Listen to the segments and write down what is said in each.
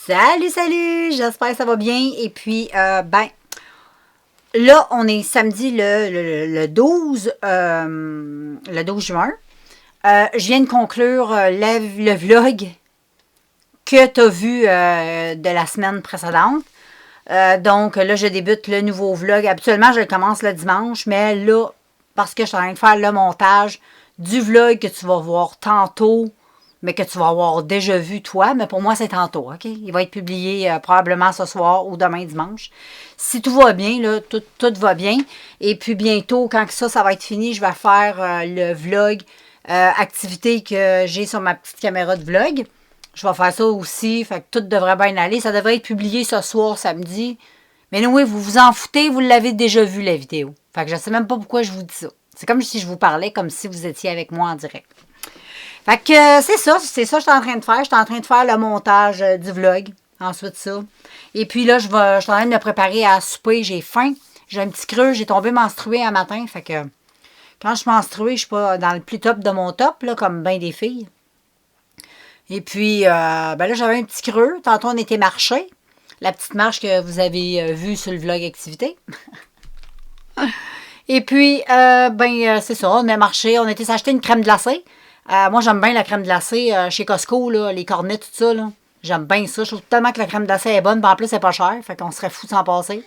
Salut, salut! J'espère que ça va bien. Et puis, là, on est samedi le 12, le 12 juin. Je viens de conclure le vlog que tu as vu de la semaine précédente. Donc, là, je débute le nouveau vlog. Habituellement, je le commence le dimanche, mais là, parce que je suis en train de faire le montage du vlog que tu vas voir tantôt, mais que tu vas avoir déjà vu toi, mais pour moi, c'est tantôt, OK? Il va être publié probablement ce soir ou demain dimanche. Si tout va bien, là, tout va bien. Et puis bientôt, quand ça va être fini, je vais faire le vlog activité que j'ai sur ma petite caméra de vlog. Je vais faire ça aussi, fait que tout devrait bien aller. Ça devrait être publié ce soir, samedi. Mais oui, vous vous en foutez, vous l'avez déjà vu, la vidéo. Fait que je ne sais même pas pourquoi je vous dis ça. C'est comme si je vous parlais, comme si vous étiez avec moi en direct. Fait que c'est ça que je suis en train de faire. Je suis en train de faire le montage du vlog. Ensuite ça. Et puis là, je suis en train de me préparer à souper. J'ai faim. J'ai un petit creux. J'ai tombé menstruée un matin. Fait que quand je suis menstruée, je suis pas dans le plus top de mon top, là, comme bien des filles. Et puis, là, j'avais un petit creux. Tantôt, on était marché. La petite marche que vous avez vue sur le vlog activité. Et puis, c'est ça. On a marché. On était s'acheter une crème glacée. Moi, j'aime bien la crème glacée chez Costco, là, les cornets, tout ça. Là. J'aime bien ça. Je trouve tellement que la crème glacée est bonne. Puis en plus, c'est pas cher. Fait qu'on serait fou de s'en passer.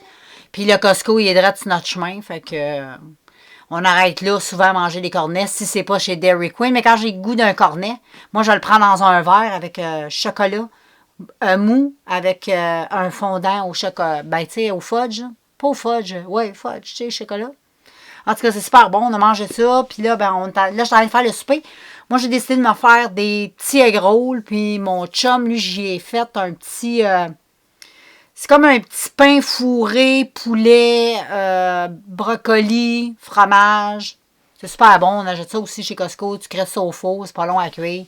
Puis le Costco, il est direct sur notre chemin. Fait que on arrête là souvent à manger des cornets si c'est pas chez Dairy Queen. Mais quand j'ai le goût d'un cornet, moi, je le prends dans un verre avec chocolat mou avec un fondant au chocolat. Ben, tu sais, au fudge. Pas au fudge. Ouais, fudge, tu sais, chocolat. En tout cas, c'est super bon. On a mangé ça. Puis là, là, je suis en train de faire le souper. Moi, j'ai décidé de me faire des petits egg rolls. Puis mon chum, lui, j'y ai fait un petit... c'est comme un petit pain fourré, poulet, brocoli, fromage. C'est super bon. On achète ça aussi chez Costco. Tu crées ça au four. C'est pas long à cuire.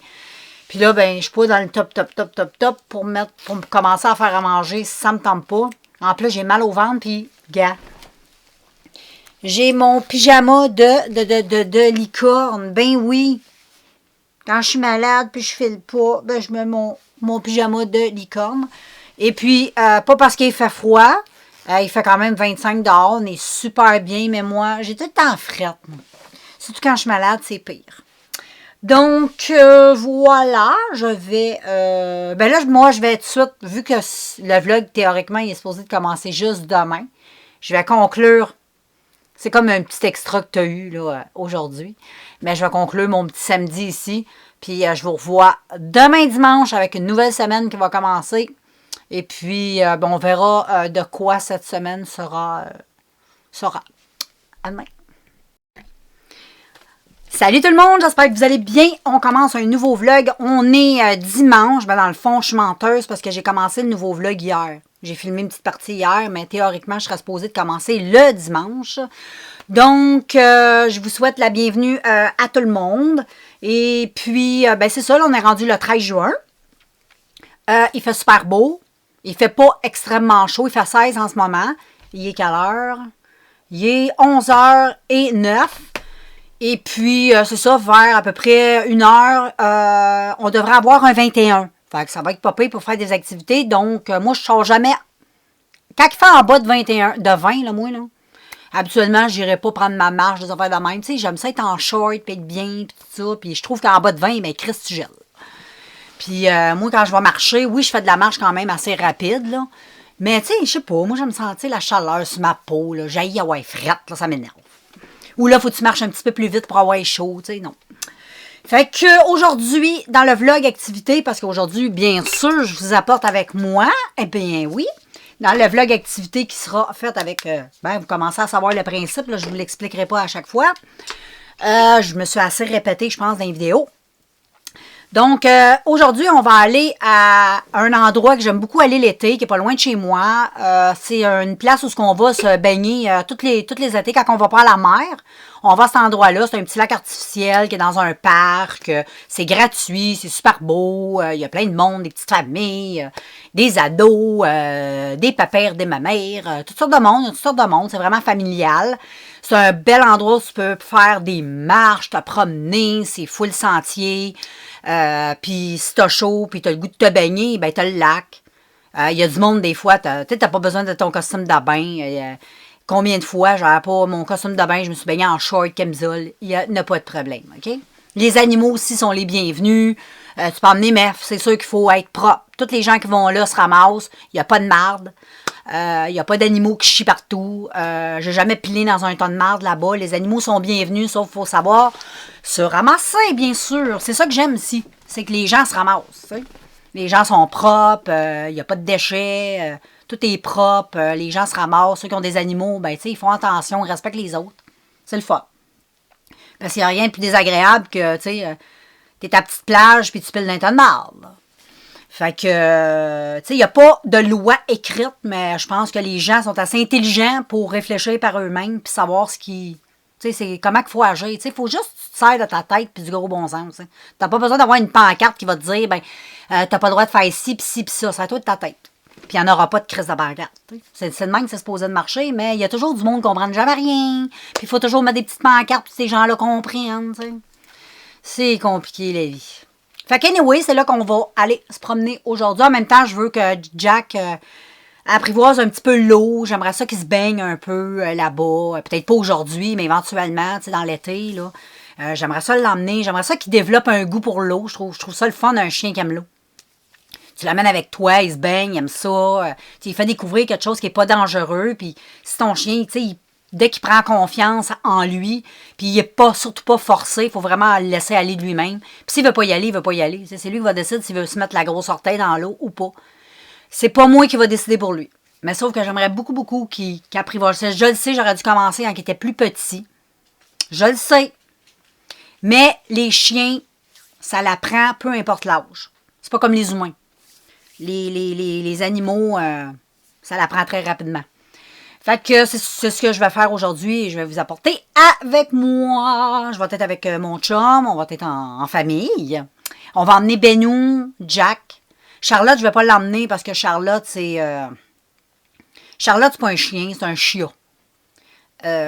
Puis là, je suis pas dans le top pour commencer à faire à manger si ça me tente pas. En plus, j'ai mal au ventre. Puis, gars, j'ai mon pyjama de licorne. Ben oui. Quand je suis malade puis je file pas, je mets mon pyjama de licorne. Et puis, pas parce qu'il fait froid. Il fait quand même 25 dehors. On est super bien. Mais moi, j'ai tout le temps frette. Surtout quand je suis malade, c'est pire. Donc, voilà. Je vais... là, moi, je vais tout de suite, vu que le vlog, théoriquement, il est supposé de commencer juste demain, je vais conclure. C'est comme un petit extra que tu as eu là, aujourd'hui. Mais je vais conclure mon petit samedi ici. Puis je vous revois demain dimanche avec une nouvelle semaine qui va commencer. Et puis, on verra de quoi cette semaine sera. À demain. Salut tout le monde, j'espère que vous allez bien. On commence un nouveau vlog. On est dimanche. Dans le fond, je suis menteuse parce que j'ai commencé le nouveau vlog hier. J'ai filmé une petite partie hier, mais théoriquement, je serais supposée de commencer le dimanche. Donc, je vous souhaite la bienvenue à tout le monde. Et puis, c'est ça, là, on est rendu le 13 juin. Il fait super beau. Il fait pas extrêmement chaud. Il fait 16 en ce moment. Il est quelle heure? Il est 11h09. Et puis, c'est ça, vers à peu près 1h, on devrait avoir un 21. Fait que ça va être pas pire pour faire des activités. Donc, moi, je ne sors jamais. Quand il fait en bas de 21, de 20, là, moi, là, habituellement, je n'irai pas prendre ma marche, des affaires de même. Tu sais, j'aime ça être en short, puis être bien, puis tout ça. Puis je trouve qu'en bas de 20, mais Christ, tu gèles. Puis, moi, quand je vais marcher, oui, je fais de la marche quand même assez rapide, là. Mais, tu sais, je sais pas, moi, j'aime sentir la chaleur sur ma peau, là. J'haïs avoir frette, là, ça m'énerve. Ou là, faut que tu marches un petit peu plus vite pour avoir chaud, tu sais, non. Fait que aujourd'hui, dans le vlog activité, parce qu'aujourd'hui, bien sûr, je vous apporte avec moi, eh bien oui, dans le vlog activité qui sera fait avec, vous commencez à savoir le principe, là, je ne vous l'expliquerai pas à chaque fois. Je me suis assez répétée, je pense, dans les vidéos. Donc, aujourd'hui, on va aller à un endroit que j'aime beaucoup aller l'été, qui est pas loin de chez moi. C'est une place où on va se baigner toutes les étés quand on va pas à la mer. On va à cet endroit-là. C'est un petit lac artificiel qui est dans un parc. C'est gratuit, c'est super beau. Il y a plein de monde, des petites familles, des ados, des papères, des mamères, toutes sortes de monde. C'est vraiment familial. C'est un bel endroit où tu peux faire des marches, te promener, c'est full sentier. Puis si t'as chaud, puis t'as le goût de te baigner, ben t'as le lac. Il y a du monde, des fois, tu n'as pas besoin de ton costume de bain. Combien de fois, j'avais pas mon costume de bain, je me suis baignée en short, camisole. Il n'a pas de problème, OK? Les animaux aussi sont les bienvenus. Tu peux emmener, mais c'est sûr qu'il faut être propre. Tous les gens qui vont là se ramassent. Il n'y a pas de marde. Il n'y a pas d'animaux qui chient partout. J'ai jamais pilé dans un tas de marde là-bas. Les animaux sont bienvenus, sauf qu'il faut savoir se ramasser, bien sûr. C'est ça que j'aime ici. C'est que les gens se ramassent. T'sais. Les gens sont propres. Il n'y a pas de déchets. Tout est propre. Les gens se ramassent. Ceux qui ont des animaux, ben, ils font attention, ils respectent les autres. C'est le fun. Parce qu'il n'y a rien de plus désagréable que, t'es à petite plage puis tu piles dans un tas de marde. Fait que, il n'y a pas de loi écrite, mais je pense que les gens sont assez intelligents pour réfléchir par eux-mêmes puis savoir ce qui... c'est comment il faut agir. Il faut juste que tu te sers de ta tête puis du gros bon sens. Tu n'as pas besoin d'avoir une pancarte qui va te dire, ben, t'as pas le droit de faire ci, puis ça. C'est à toi de ta tête. Puis il n'y en aura pas de crise de pancarte. C'est de même que c'est supposé de marcher, mais il y a toujours du monde qui ne comprend jamais rien. Puis il faut toujours mettre des petites pancartes pour que ces gens-là comprennent. T'sais. C'est compliqué, la vie. Fait qu'anyway, c'est là qu'on va aller se promener aujourd'hui. En même temps, je veux que Jack apprivoise un petit peu l'eau. J'aimerais ça qu'il se baigne un peu là-bas. Peut-être pas aujourd'hui, mais éventuellement, dans l'été. Là. J'aimerais ça l'emmener. J'aimerais ça qu'il développe un goût pour l'eau. Je trouve ça le fun d'un chien qui aime l'eau. Tu l'amènes avec toi, il se baigne, il aime ça. Il fait découvrir quelque chose qui n'est pas dangereux. Puis si ton chien, dès qu'il prend confiance en lui, puis il n'est surtout pas forcé, il faut vraiment le laisser aller de lui-même. Puis s'il ne veut pas y aller, il ne veut pas y aller. C'est lui qui va décider s'il veut se mettre la grosse orteille dans l'eau ou pas. C'est pas moi qui va décider pour lui. Mais sauf que j'aimerais beaucoup, beaucoup qu'il apprivoise. Je le sais, j'aurais dû commencer quand il était plus petit. Je le sais. Mais les chiens, ça l'apprend peu importe l'âge. C'est pas comme les humains. Les animaux, ça l'apprend très rapidement. Fait que c'est ce que je vais faire aujourd'hui et je vais vous apporter avec moi. Je vais être avec mon chum, on va être en famille. On va emmener Benou, Jack. Charlotte, je vais pas l'emmener parce que Charlotte, c'est... Charlotte, c'est pas un chien, c'est un chiot.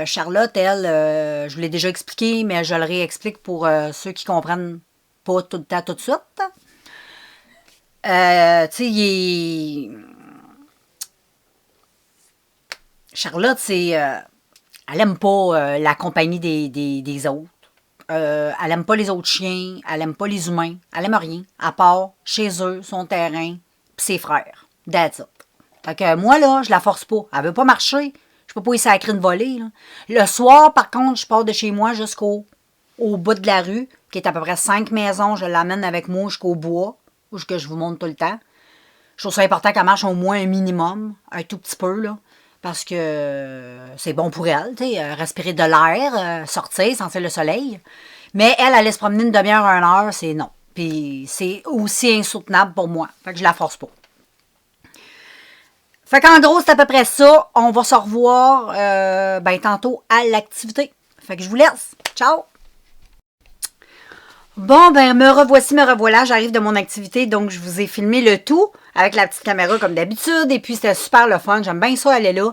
Charlotte, elle, je vous l'ai déjà expliqué, mais je le réexplique pour ceux qui comprennent pas tout le temps, tout de suite. Tu sais, il est... Charlotte, c'est... elle aime pas la compagnie des autres. Elle aime pas les autres chiens. Elle aime pas les humains. Elle aime rien, à part chez eux, son terrain, pis ses frères. That's it. Fait que moi, là, je la force pas. Elle veut pas marcher. Je peux pas y sacrer une volée, là. Le soir, par contre, je pars de chez moi jusqu'au bout de la rue, qui est à peu près 5 maisons. Je l'amène avec moi jusqu'au bois, où je vous montre tout le temps. Je trouve ça important qu'elle marche au moins un minimum, un tout petit peu, là. Parce que c'est bon pour elle, tu sais, respirer de l'air, sortir, sentir le soleil. Mais elle, aller se promener une demi-heure, 1 heure, c'est non. Puis c'est aussi insoutenable pour moi. Fait que je la force pas. Fait qu'en gros, c'est à peu près ça. On va se revoir tantôt à l'activité. Fait que je vous laisse. Ciao! Bon, ben, me revoilà. J'arrive de mon activité, donc je vous ai filmé le tout avec la petite caméra comme d'habitude. Et puis, c'était super le fun. J'aime bien ça aller là.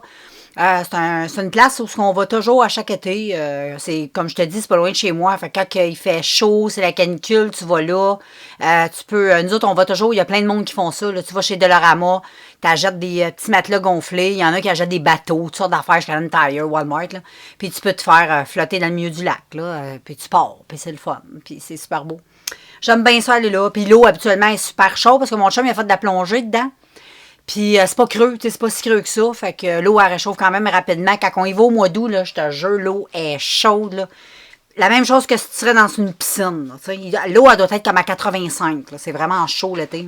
C'est une place où on va toujours à chaque été. C'est comme je te dis, c'est pas loin de chez moi. Fait que quand il fait chaud, c'est la canicule, tu vas là. Tu peux. Nous autres, on va toujours. Il y a plein de monde qui font ça. Là. Tu vas chez Dollarama, tu achètes des petits matelas gonflés. Il y en a qui achètent des bateaux, toutes sortes d'affaires chez Canadian Tire, Walmart. Là. Puis tu peux te faire flotter dans le milieu du lac. Là, puis tu pars. Puis c'est le fun. Puis c'est super beau. J'aime bien ça aller là. Puis l'eau, habituellement, est super chaude parce que mon chum, il a fait de la plongée dedans. Puis c'est pas creux, c'est pas si creux que ça. Fait que l'eau, elle réchauffe quand même rapidement. Quand on y va au mois d'août, là, je te jure, l'eau est chaude. Là. La même chose que si tu serais dans une piscine. L'eau, elle doit être comme à 85. C'est vraiment chaud l'été.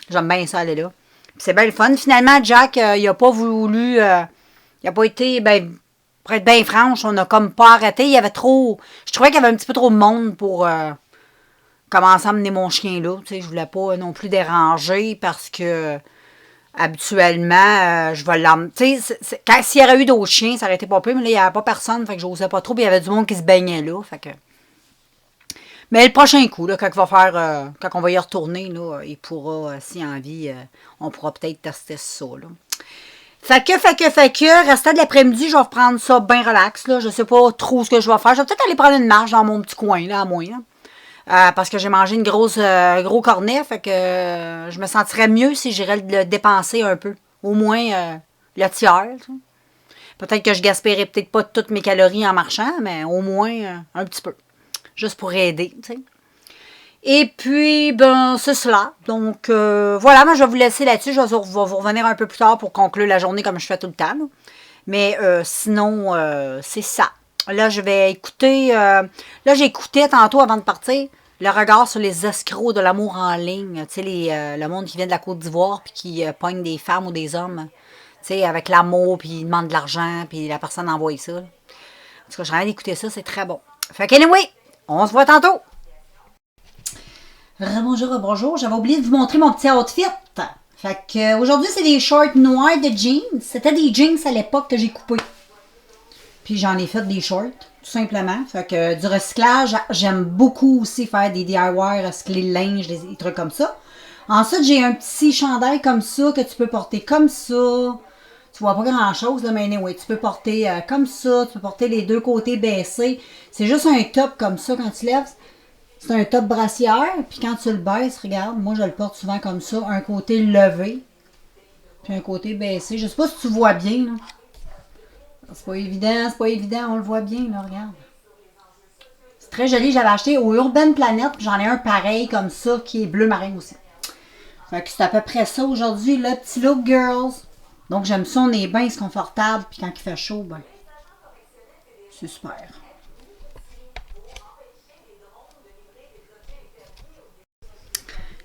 J'aime bien ça aller là. Puis c'est bien le fun. Finalement, Jack, il a pas voulu... il a pas été... pour être bien franche, on a comme pas arrêté. Il y avait trop... Je trouvais qu'il y avait un petit peu trop de monde pour... commencer à amener mon chien là. Je voulais pas non plus déranger parce que... Habituellement, je vais l'emmener. Tu sais, s'il y aurait eu d'autres chiens, ça aurait été pas peu, mais là, il n'y avait pas personne, fait que j'osais pas trop, puis il y avait du monde qui se baignait là, fait que... Mais le prochain coup, là, quand on va y retourner, là, il pourra, si envie, on pourra peut-être tester ça, là. Fait que, restant de l'après-midi, je vais reprendre ça bien relax, là, je sais pas trop ce que je vais faire, je vais peut-être aller prendre une marche dans mon petit coin, là, à moi, là. parce que j'ai mangé une gros cornet, fait que je me sentirais mieux si j'irais le dépenser un peu. Au moins le tiers. Peut-être que je gaspillerais peut-être pas toutes mes calories en marchant, mais au moins un petit peu. Juste pour aider, tu sais. Et puis, ben, c'est cela. Donc, voilà, moi, je vais vous laisser là-dessus. Je vais vous revenir un peu plus tard pour conclure la journée comme je fais tout le temps. Là. Mais sinon, c'est ça. Là, je vais écouter... là, j'écoutais tantôt, avant de partir, le regard sur les escrocs de l'amour en ligne. Tu sais, le monde qui vient de la Côte d'Ivoire puis qui pogne des femmes ou des hommes. Tu sais, avec l'amour, puis ils demandent de l'argent, puis la personne envoie ça. Là. En tout cas, j'ai rien d'écouter ça, c'est très bon. Fait qu'anyway, on se voit tantôt! Bonjour, bonjour. J'avais oublié de vous montrer mon petit outfit. Fait que aujourd'hui, c'est des shorts noirs de jeans. C'était des jeans à l'époque que j'ai coupé. Puis j'en ai fait des shorts, tout simplement. Fait que du recyclage, j'aime beaucoup aussi faire des DIY, recycler le linge, des trucs comme ça. Ensuite, j'ai un petit chandail comme ça que tu peux porter comme ça. Tu vois pas grand chose, là, mais anyway, tu peux porter comme ça, tu peux porter les deux côtés baissés. C'est juste un top comme ça quand tu lèves. C'est un top brassière, puis quand tu le baisses, regarde, moi je le porte souvent comme ça, un côté levé, puis un côté baissé. Je sais pas si tu vois bien, là. C'est pas évident, on le voit bien, là, regarde. C'est très joli, j'avais acheté au Urban Planet, puis j'en ai un pareil comme ça, qui est bleu marin aussi. Fait que c'est à peu près ça aujourd'hui, le petit look girls. Donc j'aime ça, on est bien confortable, puis quand il fait chaud, ben, c'est super.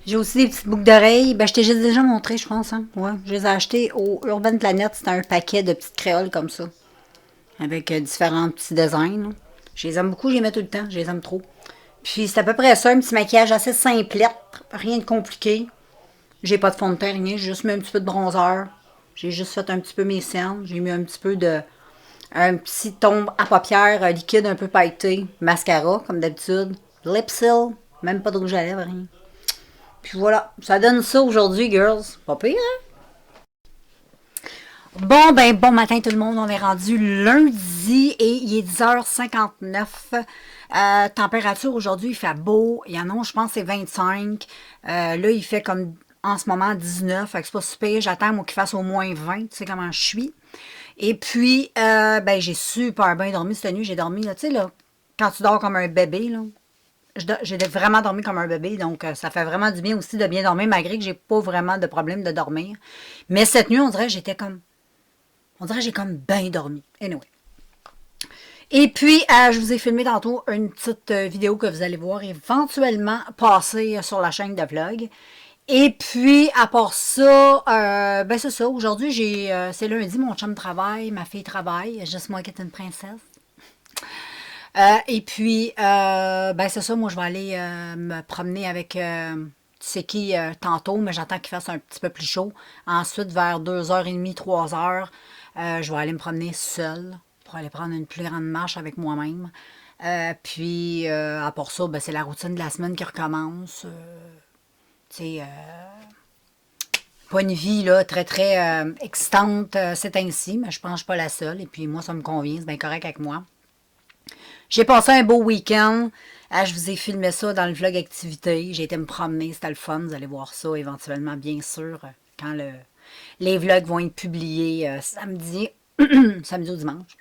J'ai aussi des petites boucles d'oreilles. Ben, je t'ai déjà montré, je pense. Hein? Ouais, je les ai achetées au Urban Planet. C'était un paquet de petites créoles comme ça. Avec différents petits designs. Là. Je les aime beaucoup, je les mets tout le temps. Je les aime trop. Puis c'est à peu près ça, un petit maquillage assez simplette. Rien de compliqué. J'ai pas de fond de teint, rien. J'ai juste mis un petit peu de bronzer. J'ai juste fait un petit peu mes cernes. J'ai mis un petit peu de... Un petit ton à paupières liquide un peu pailleté. Mascara, comme d'habitude. Lipsil. Même pas de rouge à lèvres, rien. Puis voilà, ça donne ça aujourd'hui, girls. Pas pire, hein? Bon matin tout le monde. On est rendu lundi et il est 10h59. Température aujourd'hui, il fait beau. Il y en a, je pense, c'est 25. Là, il fait comme en ce moment 19. Fait que c'est pas super. J'attends, moi, qu'il fasse au moins 20. Tu sais comment je suis. Et puis, j'ai super bien dormi cette nuit. J'ai dormi, là, tu sais, là, quand tu dors comme un bébé, là. J'ai vraiment dormi comme un bébé, donc ça fait vraiment du bien aussi de bien dormir, malgré que j'ai pas vraiment de problème de dormir. Mais cette nuit, on dirait que j'ai comme bien dormi. Anyway. Et puis, je vous ai filmé tantôt une petite vidéo que vous allez voir éventuellement passer sur la chaîne de vlog. Et puis, à part ça, c'est ça. Aujourd'hui, c'est lundi, mon chum travaille, ma fille travaille, juste moi qui est une princesse. Et puis, c'est ça, moi je vais aller me promener avec, tu sais qui, tantôt, mais j'attends qu'il fasse un petit peu plus chaud. Ensuite, vers 2h30, 3h, je vais aller me promener seule pour aller prendre une plus grande marche avec moi-même. Puis, à part ça, c'est la routine de la semaine qui recommence. Tu sais, pas une vie là, très, très excitante c'est ainsi, mais je pense que je suis pas la seule. Et puis, moi, ça me convient, c'est bien correct avec moi. J'ai passé un beau week-end. Je vous ai filmé ça dans le vlog activité. J'ai été me promener, c'était le fun. Vous allez voir ça éventuellement, bien sûr, quand les vlogs vont être publiés samedi, samedi ou dimanche.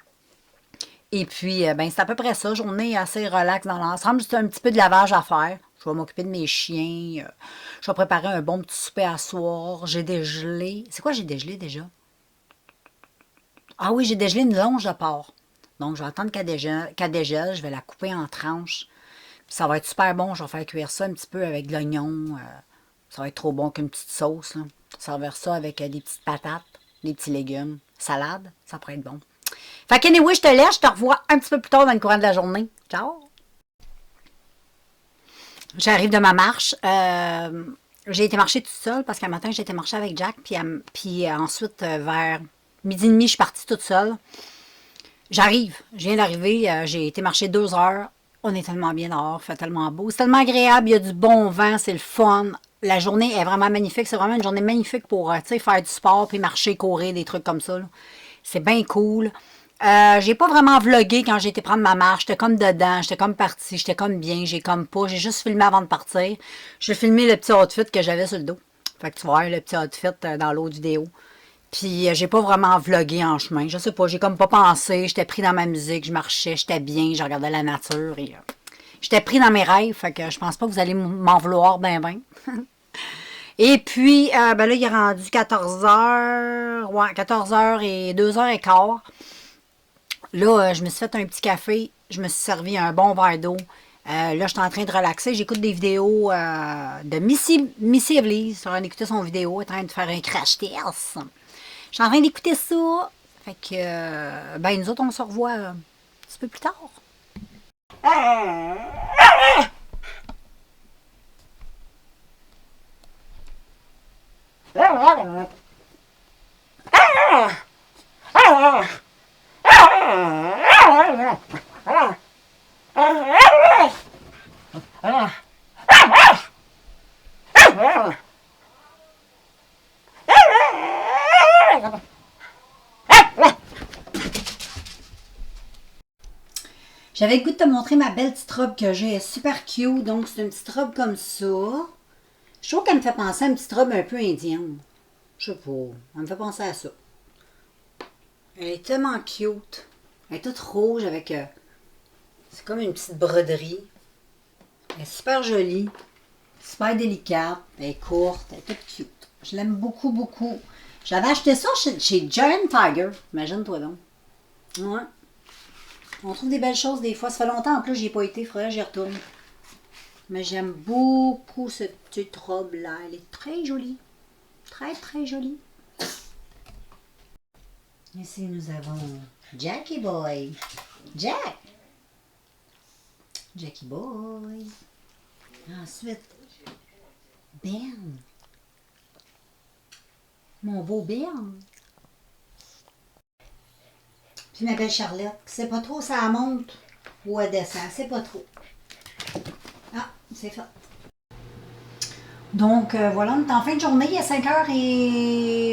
Et puis, c'est à peu près ça. Journée assez relax dans l'ensemble. Juste un petit peu de lavage à faire. Je vais m'occuper de mes chiens. Je vais préparer un bon petit souper à soir. J'ai dégelé. C'est quoi j'ai dégelé déjà? Ah oui, j'ai dégelé une longe de porc. Donc, je vais attendre qu'elle dégèle. Je vais la couper en tranches. Puis ça va être super bon. Je vais faire cuire ça un petit peu avec de l'oignon. Ça va être trop bon qu'une petite sauce. Là. Servir ça avec des petites patates, des petits légumes. Salade, ça pourrait être bon. Fait qu'anyway, je te laisse. Je te revois un petit peu plus tard dans le courant de la journée. Ciao! J'arrive de ma marche. J'ai été marcher toute seule parce qu'un matin, j'ai été marcher avec Jack. Puis ensuite, vers midi et demi, je suis partie toute seule. Je viens d'arriver, j'ai été marcher 2 heures. On est tellement bien dehors, il fait tellement beau. C'est tellement agréable, il y a du bon vent, c'est le fun. La journée est vraiment magnifique. C'est vraiment une journée magnifique pour faire du sport, puis marcher, courir, des trucs comme ça. C'est bien cool. J'ai pas vraiment vlogué quand j'ai été prendre ma marche. J'étais comme dedans, j'étais comme partie, j'étais comme bien, j'ai comme pas. J'ai juste filmé avant de partir. J'ai filmé le petit outfit que j'avais sur le dos. Fait que tu vois, le petit outfit dans l'autre vidéo. Puis j'ai pas vraiment vlogué en chemin. Je sais pas, j'ai comme pas pensé. J'étais pris dans ma musique, je marchais, j'étais bien, je regardais la nature et j'étais pris dans mes rêves. Fait que je pense pas que vous allez m'en vouloir ben ben. Et puis, ben là, il est rendu 14 heures. Ouais, 14 heures et 2 heures et quart. Là, je me suis fait un petit café. Je me suis servi un bon verre d'eau. Là, je suis en train de relaxer. J'écoute des vidéos de Missy Evely. Sur en écouter son vidéo, en train de faire un crash test. Je suis en train d'écouter ça. Fait que, ben, nous autres, on se revoit un petit peu plus tard. J'avais le goût de te montrer ma belle petite robe que j'ai. Elle est super cute. Donc, c'est une petite robe comme ça. Je trouve qu'elle me fait penser à une petite robe un peu indienne. Je sais pas. Elle me fait penser à ça. Elle est tellement cute. Elle est toute rouge avec... c'est comme une petite broderie. Elle est super jolie. Super délicate. Elle est courte. Elle est toute cute. Je l'aime beaucoup, beaucoup. J'avais acheté ça chez Giant Tiger. Imagine-toi donc. Ouais. On trouve des belles choses des fois. Ça fait longtemps en plus j'y ai pas été. Il faudrait que j'y retourne. Mais j'aime beaucoup cette petite robe-là. Elle est très jolie. Très, très jolie. Ici, nous avons Jackie Boy. Jack! Jackie Boy. Ensuite, Ben. Mon beau Ben. Puis ma belle Charlotte. C'est pas trop ça monte ou elle descend. C'est pas trop. Ah, c'est fait. Donc, voilà, on est en fin de journée. Il est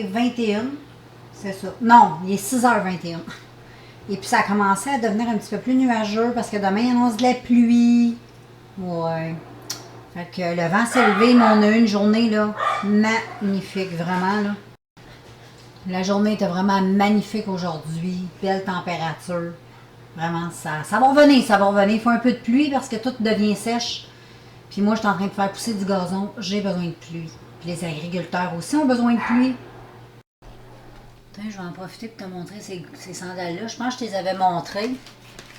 5h21. C'est ça. Non, il est 6h21. Et puis, ça a commencé à devenir un petit peu plus nuageux parce que demain, il annonce de la pluie. Ouais. Fait que le vent s'est levé, mais on a eu une journée, là, magnifique, vraiment, là. La journée était vraiment magnifique aujourd'hui. Belle température. Vraiment, ça va revenir, ça va revenir. Il faut un peu de pluie parce que tout devient sèche. Puis moi, je suis en train de faire pousser du gazon. J'ai besoin de pluie. Puis les agriculteurs aussi ont besoin de pluie. Tiens, je vais en profiter pour te montrer ces sandales-là. Je pense que je te les avais montrées.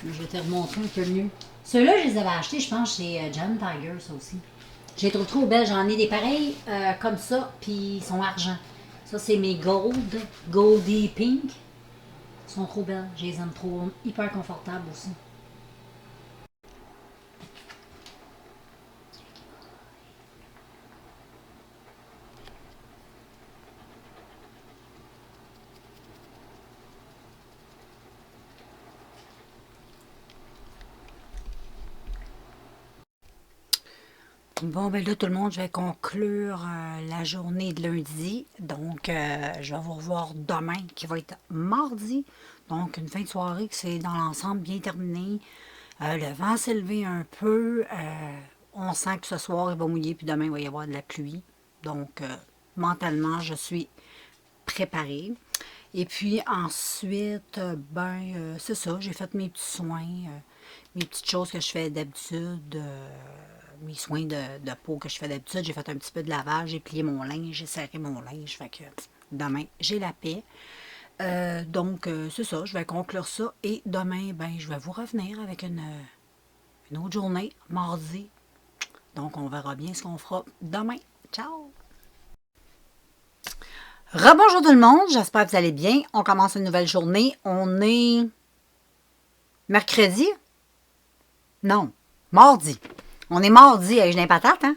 Je vais te remontrer un peu mieux. Ceux-là, je les avais achetés, je pense, chez Giant Tiger, ça aussi. Je les trouve trop belles. J'en ai des pareils comme ça, puis ils sont argent. Ça, c'est mes Goldie Pink. Ils sont trop belles. Je les aime trop. Hyper confortables aussi. Bon, ben là, tout le monde, je vais conclure la journée de lundi. Donc, je vais vous revoir demain, qui va être mardi. Donc, une fin de soirée qui c'est dans l'ensemble bien terminée. Le vent s'est levé un peu. On sent que ce soir, il va mouiller, puis demain, il va y avoir de la pluie. Donc, mentalement, je suis préparée. Et puis ensuite, c'est ça, j'ai fait mes petits soins, mes petites choses que je fais d'habitude, mes soins de peau que je fais d'habitude. J'ai fait un petit peu de lavage, j'ai plié mon linge, j'ai serré mon linge, fait que demain, j'ai la paix. Donc, c'est ça, je vais conclure ça. Et demain, ben, je vais vous revenir avec une autre journée, mardi. Donc, on verra bien ce qu'on fera demain. Ciao! Rebonjour tout le monde, j'espère que vous allez bien. On commence une nouvelle journée. On est mercredi? Non, mardi. On est mardi, j'ai des patates, hein?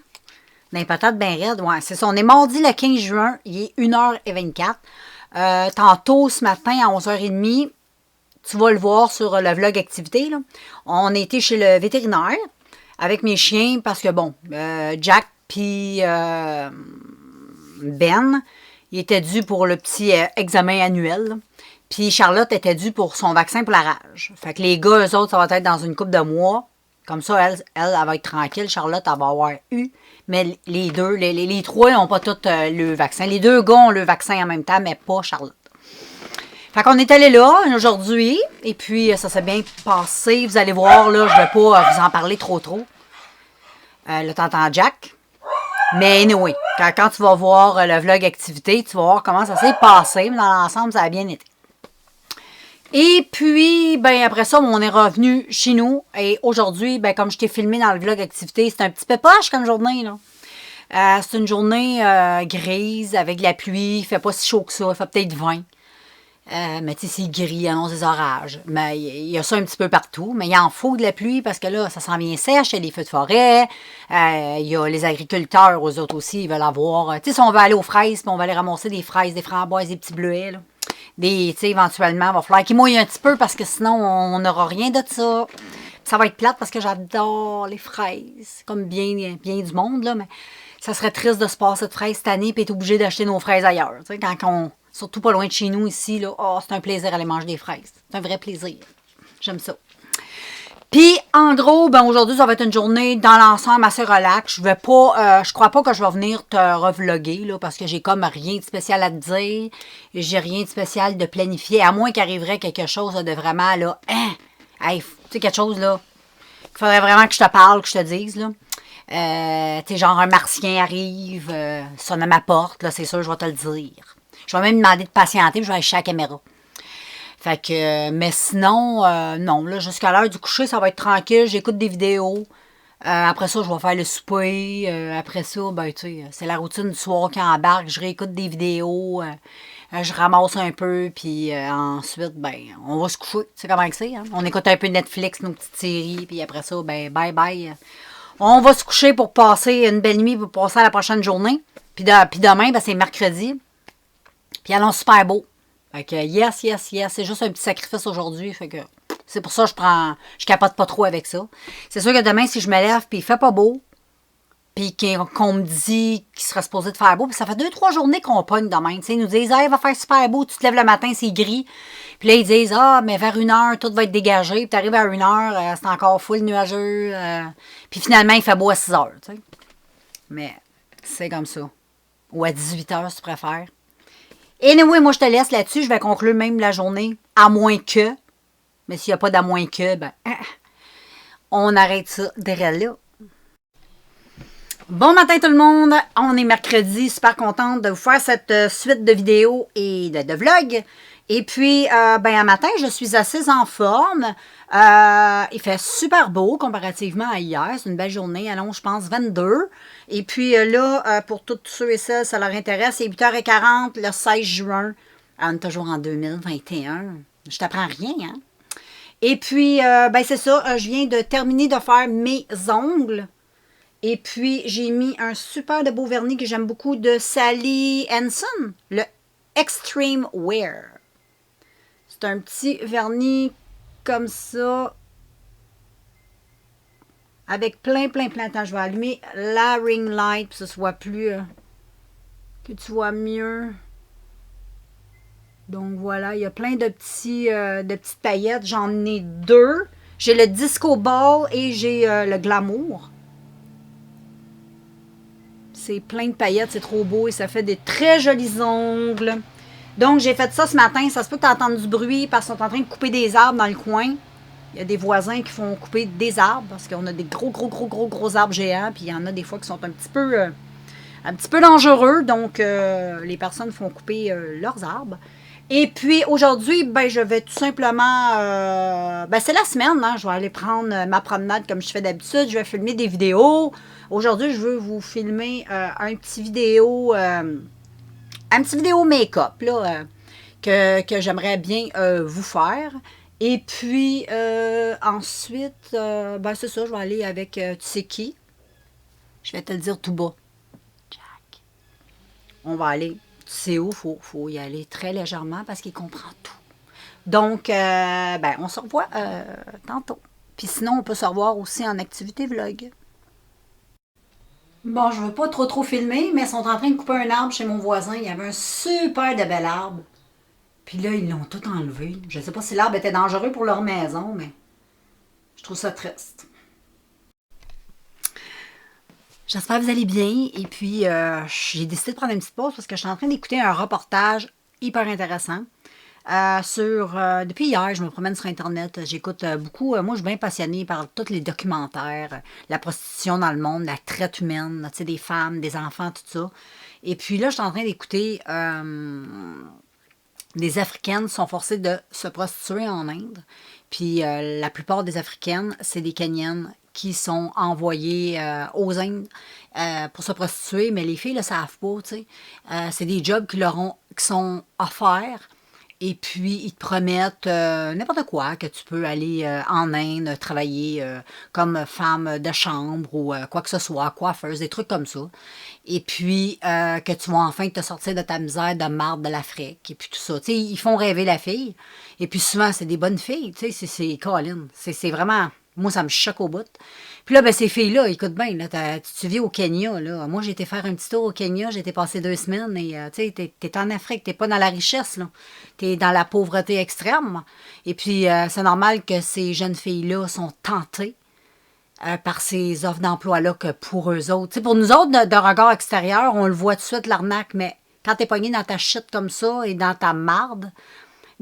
Des patates bien raides, ouais, c'est ça. On est mardi le 15 juin, il est 1h24. Tantôt, ce matin, à 11h30, tu vas le voir sur le vlog activité, là. On était chez le vétérinaire avec mes chiens parce que, bon, Jack puis Ben, il était dû pour le petit examen annuel. Là. Puis Charlotte était due pour son vaccin pour la rage. Fait que les gars, eux autres, ça va être dans une couple de mois. Comme ça, elle va être tranquille. Charlotte, elle va avoir eu. Mais les deux, les trois, ils n'ont pas tous le vaccin. Les deux gars ont le vaccin en même temps, mais pas Charlotte. Fait qu'on est allé là aujourd'hui. Et puis, ça s'est bien passé. Vous allez voir, là, je ne vais pas vous en parler trop. Là, t'entends Jack. Mais anyway, quand tu vas voir le vlog activité, tu vas voir comment ça s'est passé. Mais dans l'ensemble, ça a bien été. Et puis, ben après ça, on est revenu chez nous. Et aujourd'hui, ben comme je t'ai filmé dans le vlog activité, c'est un petit peu poche comme journée, là. C'est une journée grise avec de la pluie. Il fait pas si chaud que ça. Il fait peut-être 20. Mais tu sais, c'est gris, il annonce des orages. Mais il y a ça un petit peu partout. Mais il en faut de la pluie parce que là, ça s'en vient sèche. Il y a les feux de forêt. Il y a les agriculteurs, eux autres aussi, ils veulent avoir. Tu sais, si on veut aller aux fraises, puis on va aller ramasser des fraises, des framboises, des petits bleuets, là. Tu sais, éventuellement, il va falloir qu'ils mouillent un petit peu parce que sinon, on n'aura rien de ça. Ça va être plate parce que j'adore les fraises, comme bien du monde, là, mais ça serait triste de se passer de fraises cette année et être obligé d'acheter nos fraises ailleurs. Tu sais, surtout pas loin de chez nous ici, là, c'est un plaisir d'aller manger des fraises. C'est un vrai plaisir. J'aime ça. Puis, en gros, ben aujourd'hui, ça va être une journée dans l'ensemble assez relax. Je crois pas que je vais venir te revlogger, là, parce que j'ai comme rien de spécial à te dire. J'ai rien de spécial de planifier, à moins qu'arriverait quelque chose là, de vraiment, là, tu sais, quelque chose, là, qu'il faudrait vraiment que je te parle, que je te dise, là. Tu sais, genre un martien arrive, sonne à ma porte, là, c'est sûr, je vais te le dire. Je vais même demander de patienter, puis je vais aller chez la caméra. Fait que, mais sinon, non, là, jusqu'à l'heure du coucher, ça va être tranquille. J'écoute des vidéos. Après ça, je vais faire le souper. Après ça, ben, tu sais, c'est la routine du soir qui embarque. Je réécoute des vidéos. Je ramasse un peu. Puis ensuite, ben, on va se coucher. Tu sais comment c'est, hein? On écoute un peu Netflix, nos petites séries. Puis après ça, ben, bye bye. On va se coucher pour passer une belle nuit, pour passer à la prochaine journée. Puis demain, ben, c'est mercredi. Puis allons super beau. Fait que yes. C'est juste un petit sacrifice aujourd'hui. Fait que c'est pour ça que je capote pas trop avec ça. C'est sûr que demain, si je me lève puis il fait pas beau, puis qu'on me dit qu'il serait supposé de faire beau, puis ça fait 2-3 journées qu'on pogne demain. Ils nous disent, il va faire super beau, tu te lèves le matin, c'est gris. Puis là, ils disent, mais vers 1h, tout va être dégagé. Puis t'arrives à 1h, c'est encore full nuageux. Puis finalement, il fait beau à 6h. T'sais. Mais c'est comme ça. Ou à 18h, si tu préfères. Anyway, moi, je te laisse là-dessus. Je vais conclure même la journée, à moins que. Mais s'il n'y a pas d'à moins que, ben, on arrête ça derrière là. Bon matin tout le monde. On est mercredi. Super contente de vous faire cette suite de vidéos et de vlogs. Et puis, ben, un matin, je suis assise en forme. Il fait super beau comparativement à hier. C'est une belle journée. Allons, je pense, 22. Et puis là, pour tous ceux et celles, ça leur intéresse, c'est 8h40 le 16 juin. On est toujours en 2021. Je t'apprends rien, hein? Et puis, ben c'est ça. Je viens de terminer de faire mes ongles. Et puis, j'ai mis un super de beau vernis que j'aime beaucoup de Sally Hansen. Le Extreme Wear. C'est un petit vernis comme ça. Avec plein. Attends, je vais allumer la ring light pour que ce soit plus... que tu vois mieux. Donc voilà, il y a plein de petites paillettes. J'en ai 2. J'ai le Disco Ball et j'ai le Glamour. C'est plein de paillettes, c'est trop beau et ça fait des très jolis ongles. Donc j'ai fait ça ce matin. Ça se peut que tu entendes du bruit parce qu'ils sont en train de couper des arbres dans le coin. Il y a des voisins qui font couper des arbres parce qu'on a des gros arbres géants. Puis il y en a des fois qui sont un petit peu dangereux. Donc, les personnes font couper leurs arbres. Et puis, aujourd'hui, ben, je vais tout simplement... ben, c'est la semaine, hein? Je vais aller prendre ma promenade comme je fais d'habitude. Je vais filmer des vidéos. Aujourd'hui, je veux vous filmer un petit vidéo make-up, là, que j'aimerais bien vous faire. Et puis, ensuite, ben, c'est ça, je vais aller avec, tu sais qui? Je vais te le dire tout bas. Jack. On va aller, tu sais où? Faut y aller très légèrement parce qu'il comprend tout. Donc, ben, on se revoit tantôt. Puis sinon, on peut se revoir aussi en activité vlog. Bon, je veux pas trop filmer, mais ils sont en train de couper un arbre chez mon voisin. Il y avait un super de bel arbre. Puis là, ils l'ont tout enlevé. Je sais pas si l'arbre était dangereux pour leur maison, mais je trouve ça triste. J'espère que vous allez bien. Et puis, j'ai décidé de prendre une petite pause parce que je suis en train d'écouter un reportage hyper intéressant. Depuis hier, je me promène sur Internet. J'écoute beaucoup. Moi, je suis bien passionnée par tous les documentaires, la prostitution dans le monde, la traite humaine, tu sais, des femmes, des enfants, tout ça. Et puis là, je suis en train d'écouter des Africaines sont forcées de se prostituer en Inde. Puis la plupart des Africaines, c'est des Kenyanes qui sont envoyées aux Indes pour se prostituer, mais les filles ne le savent pas, tu sais. C'est des jobs qui sont offerts. Et puis, ils te promettent n'importe quoi, que tu peux aller en Inde travailler comme femme de chambre ou quoi que ce soit, coiffeuse, des trucs comme ça. Et puis, que tu vas enfin te sortir de ta misère de marde de l'Afrique. Et puis tout ça. Tu sais, ils font rêver la fille. Et puis souvent, c'est des bonnes filles. Tu sais, c'est Colin. C'est vraiment... Moi, ça me choque au bout. Puis là, ben, ces filles-là, écoute bien, là, tu vis au Kenya, là. Moi, j'ai été faire un petit tour au Kenya, j'ai été passer 2 semaines et, tu sais, t'es en Afrique, t'es pas dans la richesse, là. T'es dans la pauvreté extrême. Et puis, c'est normal que ces jeunes filles-là sont tentées par ces offres d'emploi-là que pour eux autres. Tu sais, pour nous autres, de regard extérieur, on le voit tout de suite, l'arnaque, mais quand t'es pogné dans ta shit comme ça et dans ta marde,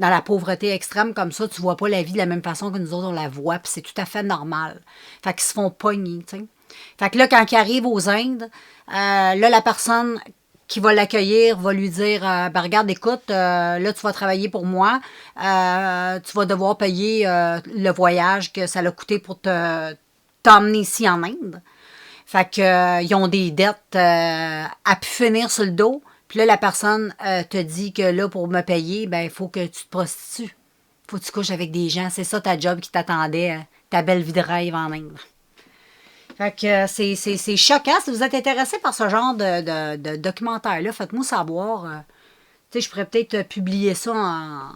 dans la pauvreté extrême comme ça, tu vois pas la vie de la même façon que nous autres, on la voit, puis c'est tout à fait normal. Fait qu'ils se font pogner, tu sais. Fait que là, quand ils arrivent aux Indes, là, la personne qui va l'accueillir va lui dire ben regarde, écoute, là, tu vas travailler pour moi, tu vas devoir payer le voyage que ça l'a coûté pour t'emmener ici en Inde. Fait que, ils ont des dettes à pu finir sur le dos. Puis là, la personne te dit que là, pour me payer, ben il faut que tu te prostitues. Faut que tu couches avec des gens. C'est ça ta job qui t'attendait, ta belle vie de rêve en Inde. Fait que c'est choquant. Si vous êtes intéressé par ce genre de documentaire-là, faites-moi savoir. Tu sais, je pourrais peut-être publier ça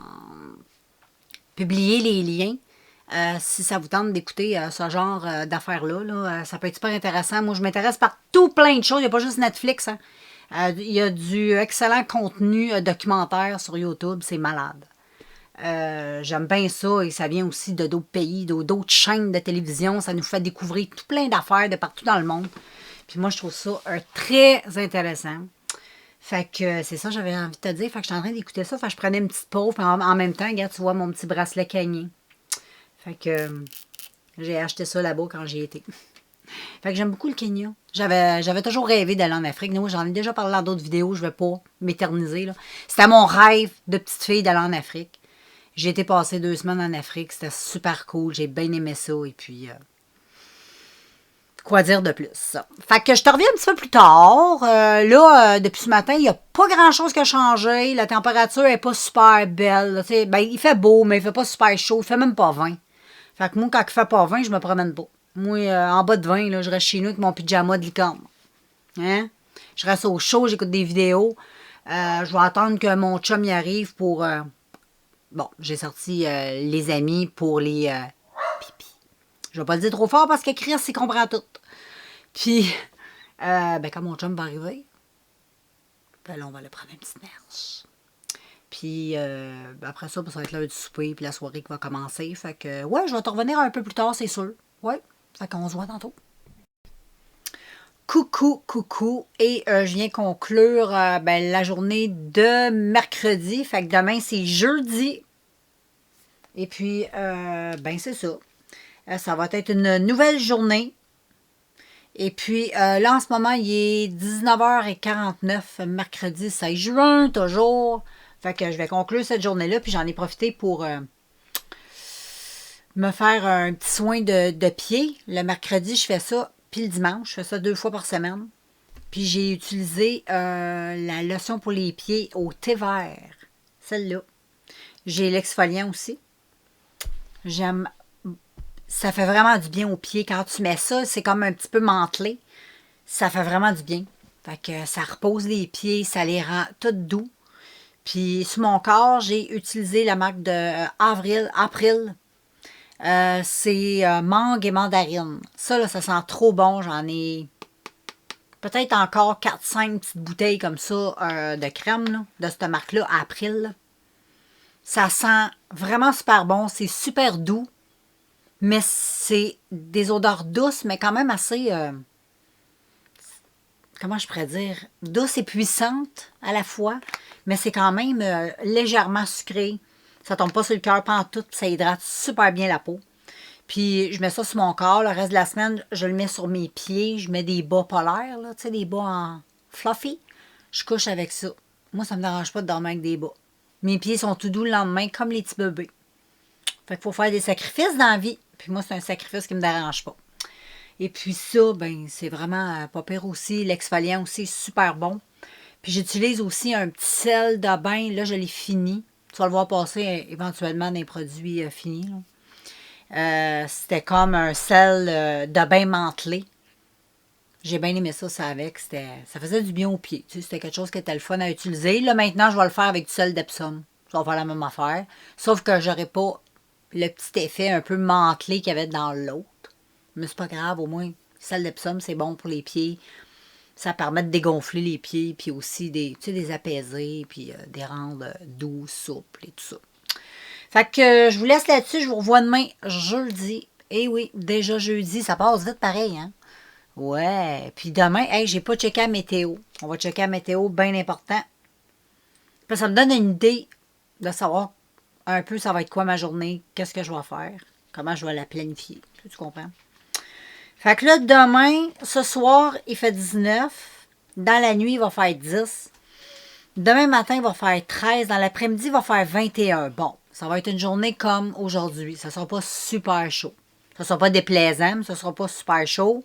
publier les liens. Si ça vous tente d'écouter ce genre d'affaires-là, là, ça peut être super intéressant. Moi, je m'intéresse par tout plein de choses. Il n'y a pas juste Netflix. Hein. Il y a du excellent contenu documentaire sur YouTube. C'est malade. J'aime bien ça et ça vient aussi de d'autres pays, d'autres chaînes de télévision. Ça nous fait découvrir tout plein d'affaires de partout dans le monde. Puis moi, je trouve ça très intéressant. Fait que c'est ça, j'avais envie de te dire. Fait que je suis en train d'écouter ça. Fait que je prenais une petite pause. Puis en même temps, regarde, tu vois mon petit bracelet cagné. Fait que j'ai acheté ça là-bas quand j'y étais. Fait que j'aime beaucoup le Kenya. J'avais toujours rêvé d'aller en Afrique. Moi, j'en ai déjà parlé dans d'autres vidéos. Je ne vais pas m'éterniser. C'était mon rêve de petite fille d'aller en Afrique. J'ai été passer 2 semaines en Afrique. C'était super cool. J'ai bien aimé ça. Et puis, quoi dire de plus? Ça. Fait que je te reviens un petit peu plus tard. Depuis ce matin, il n'y a pas grand-chose qui a changé. La température n'est pas super belle. Ben, il fait beau, mais il ne fait pas super chaud. Il fait même pas 20. Fait que moi, quand il fait pas 20, je me promène pas. Moi, en bas de 20, là, je reste chez nous avec mon pyjama de licorne. Hein? Je reste au chaud, j'écoute des vidéos. Je vais attendre que mon chum y arrive pour... bon, j'ai sorti les amis pour les... pipi. Je vais pas le dire trop fort parce que Chris, il comprend tout. Puis, ben, quand mon chum va arriver, ben là, on va aller prendre une petite marche. Puis, après ça, ça va être l'heure du souper, puis la soirée qui va commencer. Fait que, ouais, je vais te revenir un peu plus tard, c'est sûr. Ouais, fait qu'on se voit tantôt. Coucou. Et je viens conclure ben, la journée de mercredi. Fait que demain, c'est jeudi. Et puis, ben, c'est ça. Ça va être une nouvelle journée. Et puis, là, en ce moment, il est 19h49, mercredi 16 juin, toujours. Fait que je vais conclure cette journée-là. Puis, j'en ai profité pour me faire un petit soin de pied. Le mercredi, je fais ça. Puis le dimanche, je fais ça 2 fois par semaine. Puis j'ai utilisé la lotion pour les pieds au thé vert. Celle-là. J'ai l'exfoliant aussi. J'aime. Ça fait vraiment du bien aux pieds. Quand tu mets ça, c'est comme un petit peu mantelé. Ça fait vraiment du bien. Fait que ça repose les pieds, ça les rend tout doux. Puis sur mon corps, j'ai utilisé la marque de April. C'est mangue et mandarine. Ça, là, ça sent trop bon. J'en ai peut-être encore 4-5 petites bouteilles comme ça de crème, là, de cette marque-là, à April. Là. Ça sent vraiment super bon. C'est super doux. Mais c'est des odeurs douces, mais quand même assez... comment je pourrais dire? Douce et puissante à la fois. Mais c'est quand même légèrement sucré. Ça tombe pas sur le cœur pantoute. Ça hydrate super bien la peau. Puis je mets ça sur mon corps. Le reste de la semaine, je le mets sur mes pieds. Je mets des bas polaires, là, tu sais, des bas en fluffy. Je couche avec ça. Moi, ça me dérange pas de dormir avec des bas. Mes pieds sont tout doux le lendemain, comme les petits bébés. Fait qu'il faut faire des sacrifices dans la vie. Puis moi, c'est un sacrifice qui me dérange pas. Et puis ça, ben, c'est vraiment pas pire aussi. L'exfoliant aussi, super bon. Puis j'utilise aussi un petit sel de bain. Là, je l'ai fini. Tu vas le voir passer éventuellement dans les produits finis, là. C'était comme un sel de bain mantelé. J'ai bien aimé ça avec. Ça faisait du bien aux pieds. Tu sais, c'était quelque chose qui était le fun à utiliser. Là, maintenant, je vais le faire avec du sel d'Epsom. Ça va faire la même affaire. Sauf que j'aurai pas le petit effet un peu mantelé qu'il y avait dans l'autre. Mais c'est pas grave, au moins, le sel d'Epsom, c'est bon pour les pieds. Ça permet de dégonfler les pieds, puis aussi des apaiser, puis des rendre doux, souples et tout ça. Fait que je vous laisse là-dessus. Je vous revois demain, jeudi. Eh oui, déjà jeudi, ça passe vite pareil, hein? Ouais. Puis demain, hey, j'ai pas checké la météo. On va checker la météo, bien important. Puis ça me donne une idée de savoir un peu ça va être quoi ma journée, qu'est-ce que je vais faire, comment je vais la planifier. Tu comprends? Fait que là, demain, ce soir, il fait 19. Dans la nuit, il va faire 10. Demain matin, il va faire 13. Dans l'après-midi, il va faire 21. Bon, ça va être une journée comme aujourd'hui. Ça ne sera pas super chaud. Ça ne sera pas déplaisant, mais ça ne sera pas super chaud.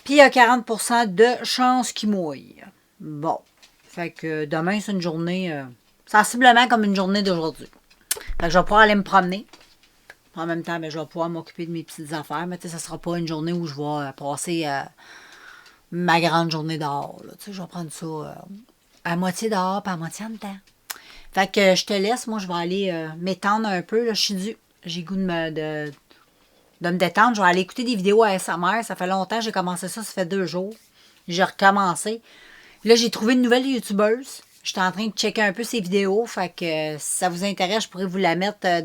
Puis, il y a 40% de chance qu'il mouille. Bon. Fait que demain, c'est une journée sensiblement comme une journée d'aujourd'hui. Fait que je vais pouvoir aller me promener. En même temps, je vais pouvoir m'occuper de mes petites affaires. Mais tu sais, ça ne sera pas une journée où je vais passer ma grande journée dehors. Là. Tu sais, je vais prendre ça à moitié dehors et à moitié en dedans. Fait que je te laisse. Moi, je vais aller m'étendre un peu. Là, je suis due. J'ai goût de me détendre. Je vais aller écouter des vidéos à ASMR. Ça fait longtemps que j'ai commencé ça. Ça fait 2 jours. J'ai recommencé. Là, j'ai trouvé une nouvelle youtubeuse. J'étais en train de checker un peu ses vidéos. Fait que si ça vous intéresse, je pourrais vous la mettre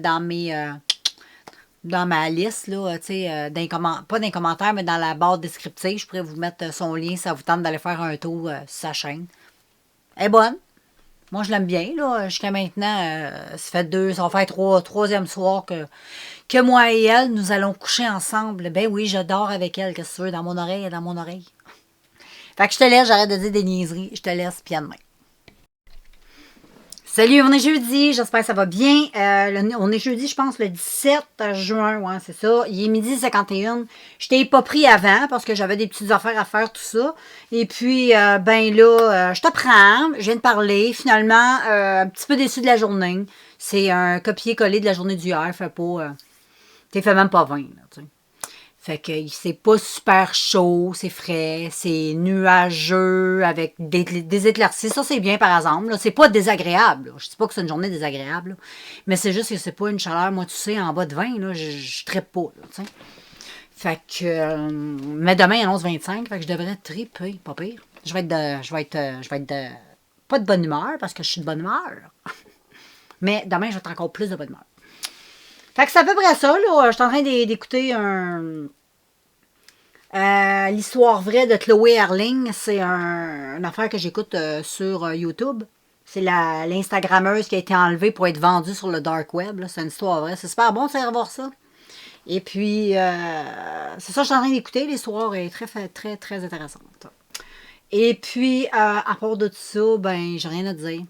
dans ma liste, là, tu sais, pas dans les commentaires, mais dans la barre descriptive. Je pourrais vous mettre son lien si ça vous tente d'aller faire un tour sur sa chaîne. Elle est bonne. Moi, je l'aime bien, là. Jusqu'à maintenant, ça va faire troisième soir que moi et elle, nous allons coucher ensemble. Ben oui, je dors avec elle, qu'est-ce que tu veux, dans mon oreille et dans mon oreille. Fait que je te laisse, j'arrête de dire des niaiseries. Je te laisse, puis à demain. Salut, on est jeudi, j'espère que ça va bien. On est jeudi, je pense, le 17 juin, ouais, c'est ça. Il est 12h51. Je t'ai pas pris avant parce que j'avais des petites affaires à faire, tout ça. Et puis, ben là, je te prends, je viens de parler. Finalement, un petit peu déçu de la journée. C'est un copier-coller de la journée d'hier. Fait pas... t'es fait même pas 20, là, tu sais. Fait que c'est pas super chaud, c'est frais, c'est nuageux avec des éclaircies. Ça, c'est bien, par exemple. Là. C'est pas désagréable. Là. Je dis pas que c'est une journée désagréable. Là. Mais c'est juste que c'est pas une chaleur, moi, tu sais, en bas de 20, là, je trippe pas. Là, tu sais. Fait que... mais demain, il annonce 25, fait que je devrais tripper, pas pire. Je vais être pas de bonne humeur, parce que je suis de bonne humeur. Mais demain, je vais être encore plus de bonne humeur. Fait que c'est à peu près ça, là. Je suis en train d'écouter l'histoire vraie de Chloé Erling. C'est une affaire que j'écoute sur YouTube. C'est l'Instagrammeuse qui a été enlevée pour être vendue sur le dark web. C'est une histoire vraie. C'est super bon de savoir ça. Et puis, c'est ça que je suis en train d'écouter. L'histoire est très, très, très intéressante. Et puis, à part de tout ça, ben, j'ai rien à dire.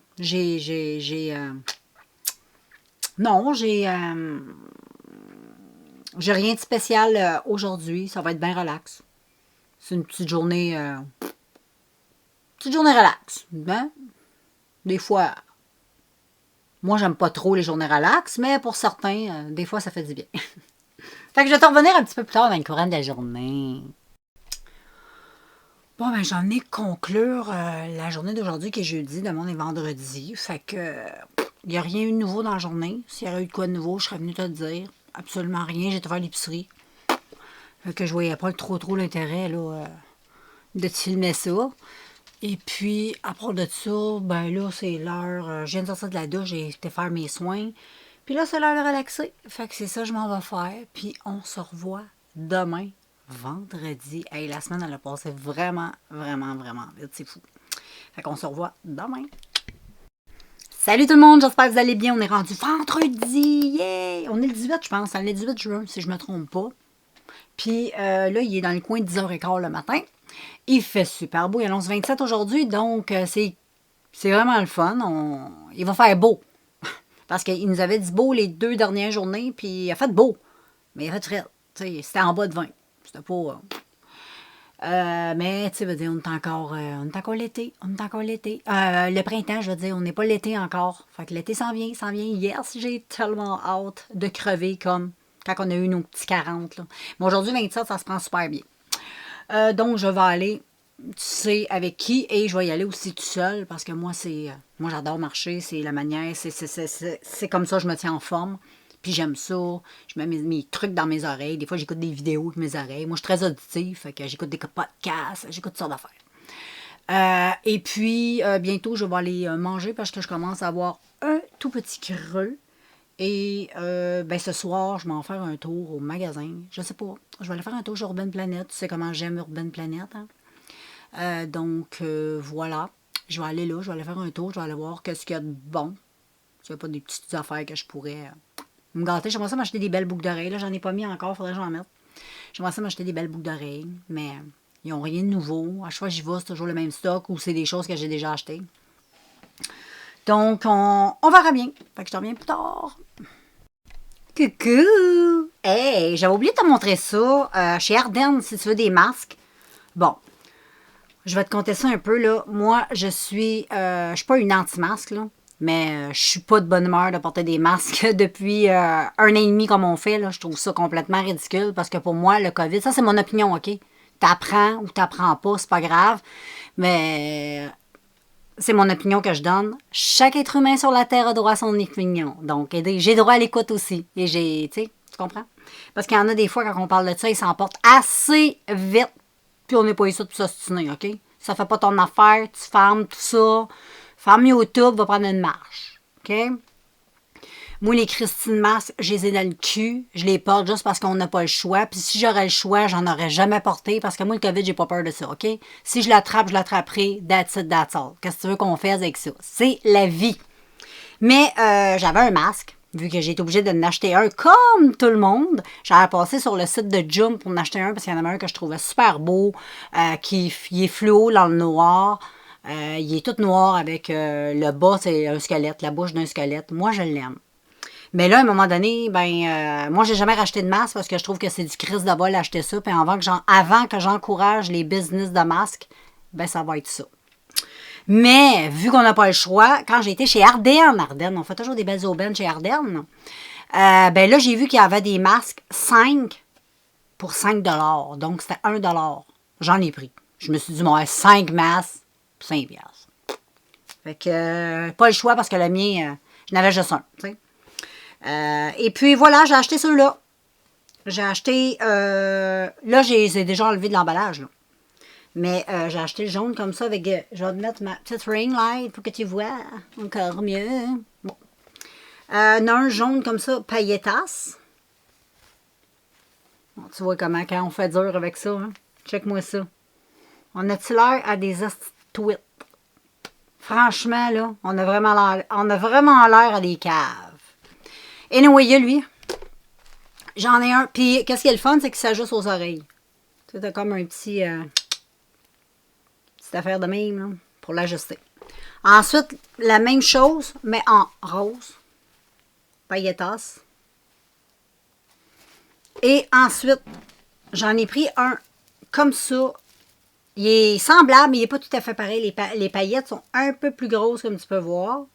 Non, j'ai rien de spécial aujourd'hui. Ça va être bien relax. C'est une petite journée relax. Hein? Des fois, moi, j'aime pas trop les journées relax, mais pour certains, des fois, ça fait du bien. Fait que je vais te revenir un petit peu plus tard dans le courant de la journée. Bon, ben, j'en ai conclure la journée d'aujourd'hui qui est jeudi. Demain, on est vendredi. Fait que il n'y a rien eu de nouveau dans la journée. S'il y aurait eu de quoi de nouveau, je serais venue te le dire. Absolument rien. J'ai été faire l'épicerie. Fait que je voyais pas trop l'intérêt là, de te filmer ça. Et puis, à part de ça, ben là, c'est l'heure. Je viens de sortir de la douche, j'ai été faire mes soins. Puis là, c'est l'heure de relaxer. Fait que c'est ça que je m'en vais faire. Puis on se revoit demain, vendredi. Hey, la semaine, elle a passé vraiment, vraiment, vraiment vite. C'est fou. Fait qu'on se revoit demain. Salut tout le monde, j'espère que vous allez bien. On est rendu vendredi. Yeah! On est le 18, je pense. On est le 18 juin, si je ne me trompe pas. Puis là, il est dans le coin de 10h15 le matin. Il fait super beau. Il annonce 27 aujourd'hui, donc c'est vraiment le fun. Il va faire beau. Parce qu'il nous avait dit beau les 2 dernières journées, puis il a fait beau. Mais il a fait frais. C'était en bas de 20. C'était pas... mais, tu sais, on est encore l'été. On est encore l'été. Le printemps, je veux dire, on n'est pas l'été encore. Fait que l'été s'en vient, Yes, j'ai tellement hâte de crever comme quand on a eu nos petits 40. Là. Mais aujourd'hui, 27, ça se prend super bien. Donc, je vais aller, tu sais, avec qui, et je vais y aller aussi tout seul, parce que moi, moi, j'adore marcher, c'est la manière, c'est comme ça que je me tiens en forme. Puis j'aime ça. Je mets mes trucs dans mes oreilles. Des fois, j'écoute des vidéos avec mes oreilles. Moi, je suis très auditive, fait que j'écoute des podcasts, j'écoute toutes sortes d'affaires. Et puis, bientôt, je vais aller manger parce que je commence à avoir un tout petit creux. Et ben ce soir, je m'en vais faire un tour au magasin. Je sais pas. Je vais aller faire un tour sur Urban Planet. Tu sais comment j'aime Urban Planet. Hein? Donc, voilà. Je vais aller là. Je vais aller faire un tour. Je vais aller voir qu'est-ce qu'il y a de bon. S'il n'y a pas des petites affaires que je pourrais me gâter. J'aimerais ça m'acheter des belles boucles d'oreilles. Là, j'en ai pas mis encore. Faudrait que j'en mette. J'aimerais ça m'acheter des belles boucles d'oreilles. Mais ils n'ont rien de nouveau. À chaque fois que j'y vais, c'est toujours le même stock ou c'est des choses que j'ai déjà achetées. Donc, on verra bien. Fait que je te reviens plus tard. Coucou! Hey, j'avais oublié de te montrer ça. Chez Ardennes, si tu veux des masques. Bon, je vais te conter ça un peu, là. Moi, je suis pas une anti-masque, là. Mais je suis pas de bonne humeur de porter des masques depuis 1 an et demi comme on fait, là. Je trouve ça complètement ridicule parce que pour moi, le COVID, ça c'est mon opinion, OK? T'apprends ou t'apprends pas, c'est pas grave. Mais c'est mon opinion que je donne. Chaque être humain sur la Terre a droit à son opinion. Donc, j'ai droit à l'écoute aussi. Et tu sais, tu comprends? Parce qu'il y en a des fois, quand on parle de ça, ils s'emportent assez vite. Puis on n'est pas ici pour s'ostiner, OK? Ça fait pas ton affaire, tu fermes tout ça. Ferme YouTube, va prendre une marche. OK? Moi, les Christine masques, je les ai dans le cul. Je les porte juste parce qu'on n'a pas le choix. Puis si j'aurais le choix, j'en aurais jamais porté. Parce que moi, le COVID, j'ai pas peur de ça, OK? Si je l'attrape, je l'attraperai. That's it, that's all. Qu'est-ce que tu veux qu'on fasse avec ça? C'est la vie. Mais j'avais un masque. Vu que j'ai été obligée de n'acheter un comme tout le monde, j'avais passé sur le site de Jump pour en acheter un parce qu'il y en avait un que je trouvais super beau, il est fluo dans le noir. Il est tout noir avec le bas, c'est un squelette, la bouche d'un squelette. Moi, je l'aime. Mais là, à un moment donné, moi, j'ai jamais racheté de masque parce que je trouve que c'est du crise de vol acheter ça. Puis avant que j'encourage les business de masques, ça va être ça. Mais, vu qu'on n'a pas le choix, quand j'ai été chez Ardennes, on fait toujours des belles aubaines chez Ardennes, là, j'ai vu qu'il y avait des masques 5 pour 5 $. Donc, c'était 1 $. J'en ai pris. Je me suis dit, moi, 5 masques, 5 piastres. Fait que, pas le choix parce que le mien, je n'avais juste un, tu sais. Et puis, voilà, j'ai acheté ceux-là. J'ai acheté, là, j'ai déjà enlevé de l'emballage, là. Mais j'ai acheté le jaune comme ça avec... je vais te mettre ma petite ring light pour que tu vois encore mieux. Bon. Un jaune comme ça, paillettasse. Bon, tu vois comment quand on fait dur avec ça. Hein? Check-moi ça. On a-tu l'air à des tweets? Franchement, là, on a vraiment l'air à des caves. Anyway, il y a lui. J'en ai un. Puis, qu'est-ce qui est le fun, c'est qu'il s'ajuste aux oreilles. Tu sais, t'as comme un petit... petite affaire de même, là, pour l'ajuster. Ensuite, la même chose, mais en rose. Paillettasse. Et ensuite, j'en ai pris un comme ça. Il est semblable, mais il n'est pas tout à fait pareil. Les paillettes sont un peu plus grosses, comme tu peux voir.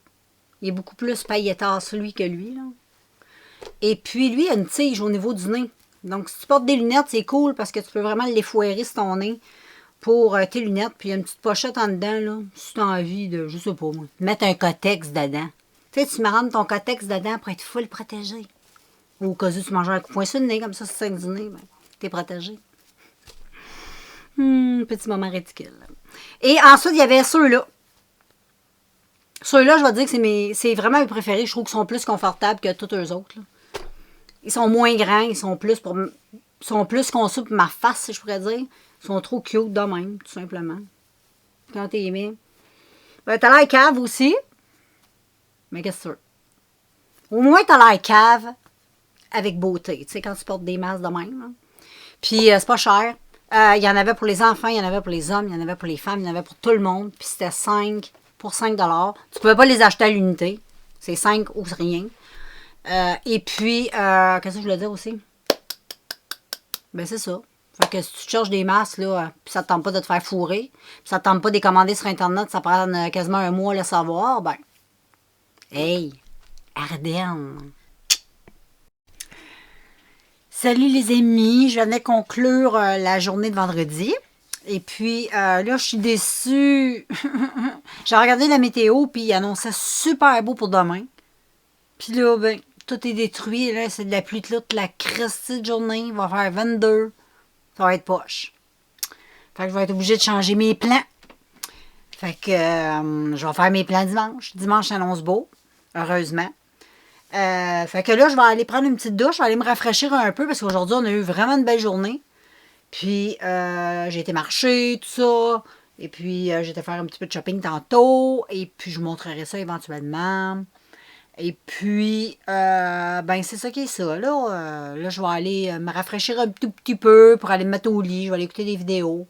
Il est beaucoup plus paillettasse, lui, que lui, là. Et puis, lui, il a une tige au niveau du nez. Donc, si tu portes des lunettes, c'est cool parce que tu peux vraiment l'effouérer sur ton nez pour tes lunettes. Puis, il y a une petite pochette en dedans, là. Si tu as envie de, je sais pas, moi, mettre un cotex dedans. Tu sais, tu me rentres ton cotex dedans pour être full protégé. Ou au cas où tu manges un coup de poing sur le nez, comme ça, si tu saignes du nez, ben, t'es protégé. Petit moment ridicule. Et ensuite, il y avait ceux-là. Ceux-là, je vais te dire que c'est vraiment mes préférés. Je trouve qu'ils sont plus confortables que tous eux autres. Là. Ils sont moins grands, ils sont plus conçus pour ma face, si je pourrais dire. Ils sont trop cute de même, tout simplement. Quand t'es aimé. Ben, t'as l'air cave aussi. Mais qu'est-ce que tu veux? Au moins, t'as l'air cave avec beauté. Tu sais, quand tu portes des masques de même. Là. Puis, c'est pas cher. Il y en avait pour les enfants, il y en avait pour les hommes, il y en avait pour les femmes, il y en avait pour tout le monde. Puis, c'était 5 pour 5 $. Tu pouvais pas les acheter à l'unité. C'est 5 ou rien. Et puis, qu'est-ce que je voulais dire aussi? Ben, c'est ça. Fait que si tu te cherches des masques, là, puis ça te tente pas de te faire fourrer, puis ça te tente pas de les commander sur Internet, ça prend quasiment un mois à le savoir, ben, hey, Ardennes! Salut les amis, je venais conclure la journée de vendredi. Et puis, là, je suis déçue. J'ai regardé la météo, puis il annonçait super beau pour demain. Puis là, ben, tout est détruit. Là, c'est de la pluie toute la christie de journée. Il va faire 22. Ça va être poche. Fait que je vais être obligée de changer mes plans. Fait que je vais faire mes plans dimanche. Dimanche, ça annonce beau, heureusement. Fait que là, je vais aller prendre une petite douche. Je vais aller me rafraîchir un peu parce qu'aujourd'hui, on a eu vraiment une belle journée. Puis, j'ai été marcher, tout ça. Et puis, j'ai été faire un petit peu de shopping tantôt. Et puis, je vous montrerai ça éventuellement. Et puis, ben, c'est ça qui est ça. Là, je vais aller me rafraîchir un tout petit peu pour aller me mettre au lit. Je vais aller écouter des vidéos.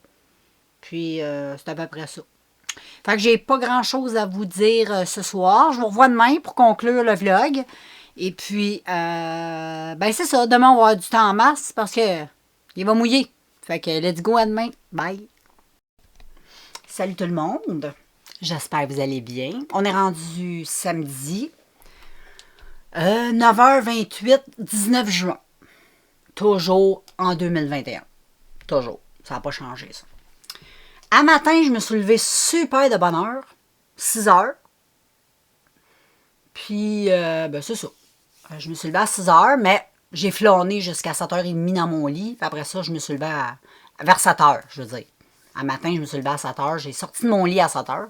Puis, c'est à peu près ça. Fait que j'ai pas grand-chose à vous dire ce soir. Je vous revois demain pour conclure le vlog. Et puis, ben, c'est ça. Demain, on va avoir du temps en masse parce que il va mouiller. Fait que, let's go à demain. Bye. Salut tout le monde. J'espère que vous allez bien. On est rendu samedi. 9h28, 19 juin. Toujours en 2021. Toujours. Ça n'a pas changé, ça. À matin, je me suis levée super de bonne heure. 6 heures. Puis, ben, c'est ça. Je me suis levée à 6 heures, mais j'ai flâné jusqu'à 7h30 dans mon lit. Puis après ça, je me suis levée vers 7 heures, je veux dire. À matin, je me suis levée à 7 heures. J'ai sorti de mon lit à 7 heures.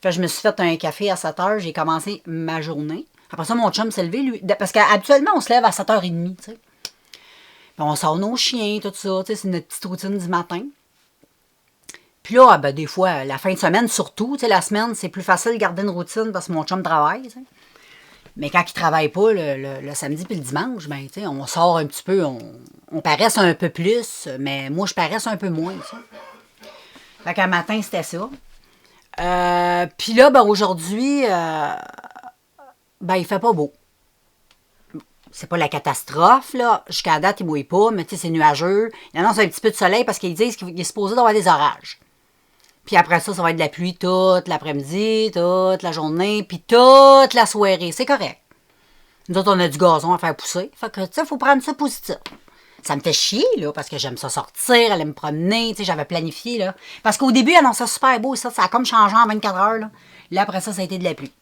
Fait je me suis fait un café à 7 heures. J'ai commencé ma journée. Après ça, mon chum s'est levé, lui. Parce qu'habituellement, on se lève à 7h30, tu sais. Puis on sort nos chiens, tout ça. Tu sais, c'est notre petite routine du matin. Puis là, ben, des fois, la fin de semaine, surtout, tu sais, la semaine, c'est plus facile de garder une routine parce que mon chum travaille, tu sais. Mais quand il ne travaille pas le samedi puis le dimanche, ben, tu sais, on sort un petit peu, on paresse un peu plus, mais moi, je paresse un peu moins, tu sais. Fait qu'un matin, c'était ça. Puis là, ben, aujourd'hui, ben, il fait pas beau. C'est pas la catastrophe, là. Jusqu'à la date, il mouille pas, mais tu sais, c'est nuageux. Il annonce un petit peu de soleil parce qu'ils disent qu'il est supposé d'avoir des orages. Puis après ça, ça va être de la pluie toute l'après-midi, toute la journée, puis toute la soirée. C'est correct. Nous autres, on a du gazon à faire pousser. Fait que, tu sais, il faut prendre ça positif. Ça me fait chier, là, parce que j'aime ça sortir, aller me promener, tu sais, j'avais planifié, là. Parce qu'au début, il annonçait super beau, ça a comme changé en 24 heures, là. Là, après ça, ça a été de la pluie.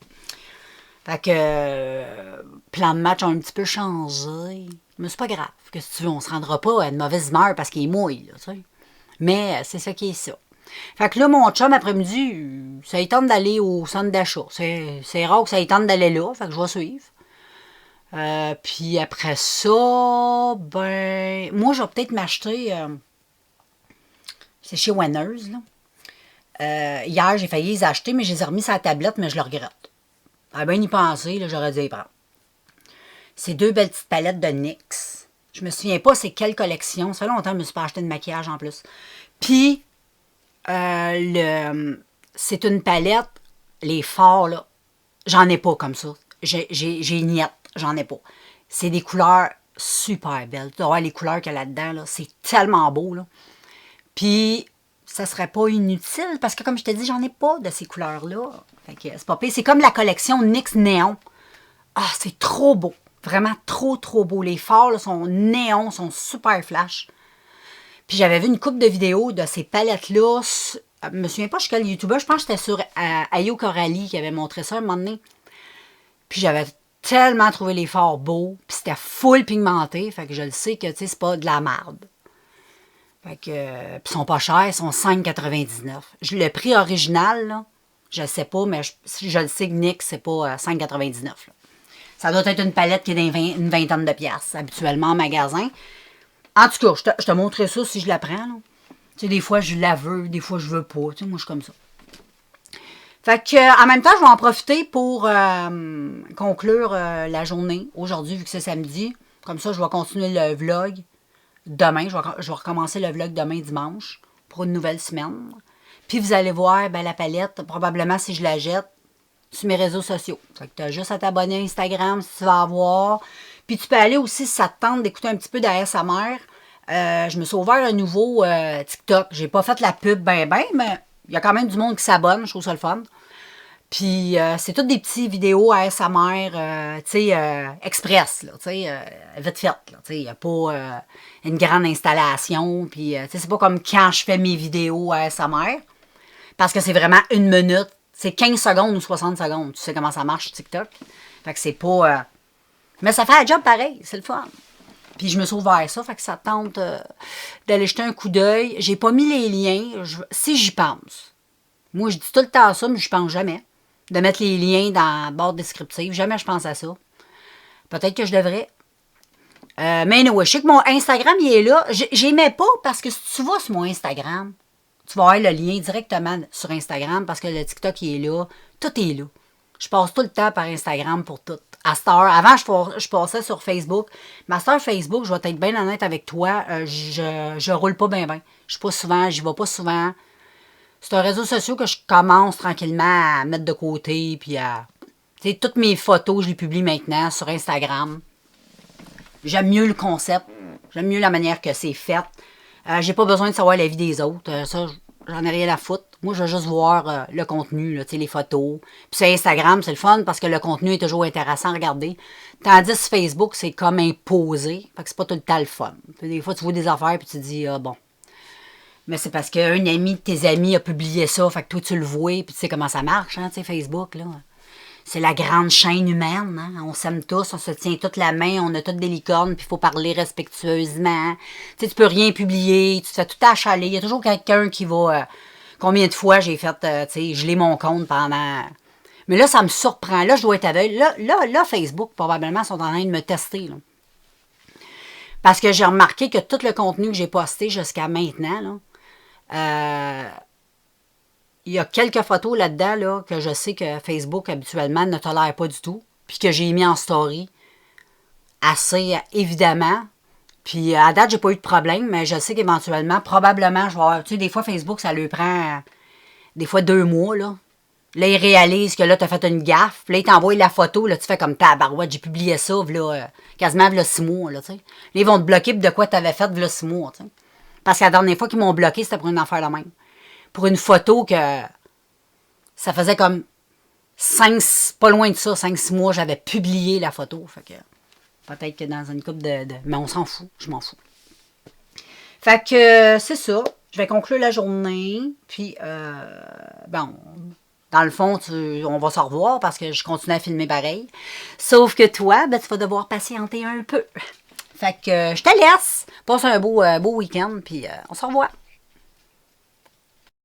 Fait que, plan de match a un petit peu changé. Mais c'est pas grave. Que si tu veux, on se rendra pas à une mauvaise humeur parce qu'il mouille, là, tu sais. Mais c'est ça qui est ça. Fait que là, mon chum, après-midi, ça lui tente d'aller au centre d'achat. C'est rare que ça lui tente d'aller là, fait que je vais suivre. Puis après ça, ben, moi, je vais peut-être m'acheter, c'est chez Winners, là. Hier, j'ai failli les acheter, mais je les ai remis sur la tablette, mais je le regrette. Ah ben, y penser, là, j'aurais dû y prendre. C'est 2 belles petites palettes de NYX. Je me souviens pas c'est quelle collection. Ça fait longtemps que je me suis pas acheté de maquillage en plus. Puis, c'est une palette, les fards, là, j'en ai pas comme ça. J'ai niette, j'en ai pas. C'est des couleurs super belles. Tu dois voir les couleurs qu'il y a là-dedans, là. C'est tellement beau, là. Puis, ça serait pas inutile, parce que comme je te dis, j'en ai pas de ces couleurs-là. Fait que c'est pas pire. C'est comme la collection NYX Néon. Ah, c'est trop beau. Vraiment trop, trop beau. Les fards, là, sont néons, sont super flash. Puis j'avais vu une couple de vidéos de ces palettes-là. Je me souviens pas chez quel YouTuber. Je pense que c'était sur Ayo Coralie qui avait montré ça un moment donné. Puis j'avais tellement trouvé les fards beaux. Puis c'était full pigmenté. Fait que je le sais que, tu sais, c'est pas de la marde. Fait que, puis ils sont pas chers, ils sont 5,99. Le prix original, là, je sais pas, mais je le sais que Nick, c'est pas 5,99. Là. Ça doit être une palette qui est une vingtaine de piastres, habituellement en magasin. En tout cas, je te montrerai ça si je la prends. Là. Tu sais, des fois, je la veux, des fois, je veux pas. Tu sais, moi, je suis comme ça. Fait que, en même temps, je vais en profiter pour conclure la journée aujourd'hui, vu que c'est samedi. Comme ça, je vais continuer le vlog demain. Je vais recommencer le vlog demain dimanche pour une nouvelle semaine. Puis vous allez voir ben, la palette, probablement si je la jette, sur mes réseaux sociaux. Fait que tu as juste à t'abonner à Instagram si tu vas avoir. Puis tu peux aller aussi, si ça te tente d'écouter un petit peu d'ASMR. Je me suis ouvert un nouveau TikTok. J'ai pas fait la pub mais il y a quand même du monde qui s'abonne. Je trouve ça le fun. Puis c'est toutes des petites vidéos ASMR, tu sais, express, là, tu sais, vite fait, là, tu sais, il n'y a pas une grande installation, puis, tu sais, c'est pas comme quand je fais mes vidéos ASMR, parce que c'est vraiment 1 minute, c'est 15 secondes ou 60 secondes, tu sais comment ça marche TikTok, fait que c'est pas, mais ça fait un job pareil, c'est le fun. Puis je me suis ouvert ça, fait que ça tente d'aller jeter un coup d'œil. J'ai pas mis les liens, si j'y pense. Moi, je dis tout le temps ça, mais je pense jamais. De mettre les liens dans la barre descriptive. Jamais je pense à ça. Peut-être que je devrais. Mais anyway, je sais que mon Instagram, il est là. J'aimais pas parce que si tu vas sur mon Instagram, tu vas avoir le lien directement sur Instagram parce que le TikTok, il est là. Tout est là. Je passe tout le temps par Instagram pour tout. À cette heure, avant, je passais sur Facebook. Mais à cette heure, Facebook, je vais être bien honnête avec toi, je roule pas bien. Je suis pas souvent, j'y vais pas souvent. C'est un réseau social que je commence tranquillement à mettre de côté, puis à... Tu sais, toutes mes photos, je les publie maintenant sur Instagram. J'aime mieux le concept. J'aime mieux la manière que c'est fait. J'ai pas besoin de savoir la vie des autres. Ça, j'en ai rien à foutre. Moi, je veux juste voir le contenu, là, les photos. Puis sur Instagram, c'est le fun parce que le contenu est toujours intéressant à regarder. Tandis que Facebook, c'est comme imposé. Fait que c'est pas tout le temps le fun. Puis des fois, tu vois des affaires puis tu te dis, ah bon... Mais c'est parce qu'un ami de tes amis a publié ça, fait que toi tu le vois, puis tu sais comment ça marche, hein, tu sais, Facebook, là. C'est la grande chaîne humaine, hein? On s'aime tous, on se tient toute la main, on a toutes des licornes, puis il faut parler respectueusement. Tu sais, tu peux rien publier, tu te fais tout achaler, il y a toujours quelqu'un qui va... combien de fois j'ai fait, tu sais, geler mon compte pendant... Mais là, ça me surprend, là, je dois être aveugle. Là, Facebook, probablement, sont en train de me tester, là. Parce que j'ai remarqué que tout le contenu que j'ai posté jusqu'à maintenant, là, il y a quelques photos là-dedans là, que je sais que Facebook habituellement ne tolère pas du tout, puis que j'ai mis en story assez évidemment. Puis à date, j'ai pas eu de problème, mais je sais qu'éventuellement, probablement, je vais avoir. Tu sais, des fois, Facebook, ça lui prend des fois 2 mois, là. Là, il réalise que là, tu as fait une gaffe. Puis là, il t'envoie la photo, là, tu fais comme tabarouette, j'ai publié ça, là, quasiment là, 6 mois, là, tu sais. Là, ils vont te bloquer de quoi tu avais fait, là, 6 mois, tu sais. Parce que la dernière fois qu'ils m'ont bloqué, c'était pour une affaire la même. Pour une photo que ça faisait comme pas loin de ça, 5-6 mois, j'avais publié la photo. Fait que peut-être que dans une couple mais on s'en fout, je m'en fous. Fait que c'est ça. Je vais conclure la journée. Puis, bon, dans le fond, on va se revoir parce que je continue à filmer pareil. Sauf que toi, ben, tu vas devoir patienter un peu. Fait que je te laisse. Passe un beau week-end, puis on se revoit.